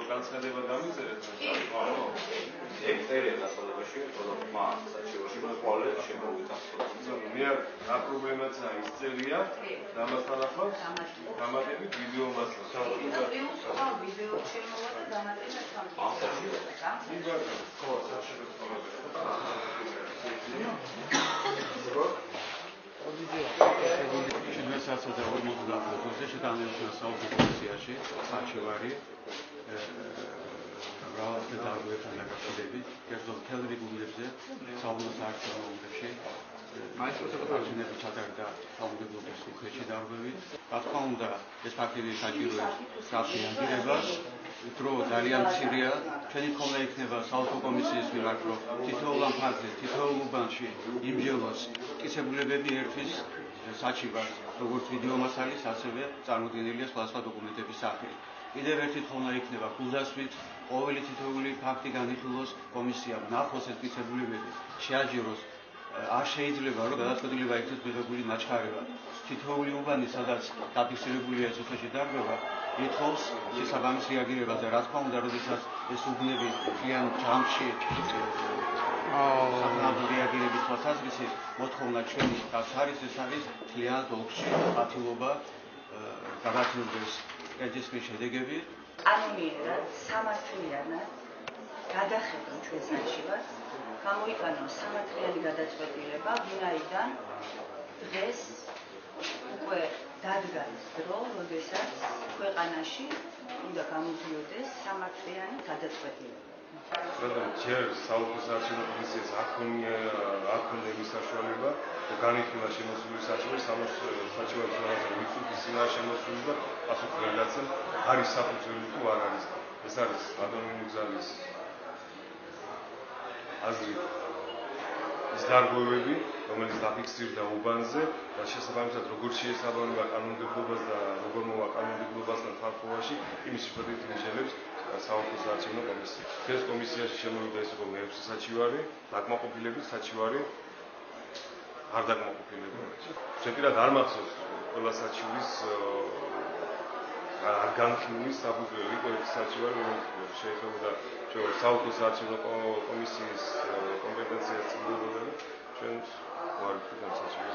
განცხადება გამიწერეთ წერია სალობაში პროდუქტმა საჩივოში მოყოლეთ შემოვიტანხმოთ. მე რა პრობლემაცაა ის წერია და ამასთან ახლავს დამატებით ვიდეო მასალა. ინტერვიუს სხვა ვიდეო შემოვა და დამატებით და 50%-ზე შეტანილია საუბრის საჩივარი მრავალ დაგვრებთან დაკავშირებით, კერძოდ მთელ რეგულირებზე, საუბრის არჩევნებში, არჩევნები ჩატარდა საუბრის უხეში დარღვევით. რა თქმა უნდა, ეს ფაქტები საჭიროებს საფინანსირებას, დრო ძალიან მცირეა. ჩვენი თხოვნა იქნება საავტო კომისიის მიმართ, რომ თითოეულ ამფარზე, თითოეულ უბანში იმჯეროს მტკიცებულებები ერთვის საჩივარს, როგორც ვიდეო მასალის, ასევე წარმოდგენილია სხვადასხვა დოკუმენტების სახით. კიდევ ერთი თხოვნა იქნება გულდასვით, ყოველი თითოეული ფაქტი განიხილოს კომისიამ, ნახოს ეს მტკიცებულებები, შეაჯეროს. არ შეიძლება, რომ გადაწყვეტილება იქნეს მიღებული ნაჩქარევად. თითოეული უბანი, სადაც დაფიქსირებულია ეს უხეში დარღვევა, ითხოვს შესაბამის რეაგირებას და რა თქმა უნდა, როდესაც ეს უბნები მთლიან ჯამში საკმაოდ რეაგირების თვალსაზრისით, მოთხოვნა ჩვენი რაც არის, ეს არის მთლიან ოლქში ათილობა გადათვლილდეს კენჭისყრის შედეგები. კანონიერად, სამართლიანად გადახედონ ჩვენ საჩივარს, გამოიყენოს სამართლიანი გადაწყვეტილება, ვინაიდან დღეს უკვე დადგა ის დრო, როდესაც ქვეყანაში უნდა გამოდიოდეს სამართლიანი გადაწყვეტილება. რადგან ჯერ საუბრის არჩევნო კომისიას არ ქონდა იმის საშუალება, რომ განიხილა შემოსული საჩივარი, საჩივარის რაღაცა მიწურის წინაშე შემოსული და პასუხი გადაცემ, არის საფუძველი თუ არ არის. ეს არის ადრონიმული გზალის აზრით ის დარღვევები, რომელიც დაფიქსირდა უბანზე და შესაბამისად როგორ შეესაბამება კანონმდებლობას და როგორ მოვა კანონმდებლობასთან ხარჯვაში, იმის შეფერდით ინჟელებს საავტო საარჩევნო კომისია. ეს კომისიაში შემოვიდა ეს იყო მე-6 საჩივარი, დაკმაყოფილებით საჩივარი არ დაკმაყოფილებული. შეფერად არ მახსოვს ყველა საჩივრის არ განხილვის საფუძველი იყო ეს საჩივარი, რომელიც შეეხებოდა საავტო საარჩევნო კომისიის კომპეტენციას წინდებოდა და ჩვენ ვარ თქვენ საჩივარს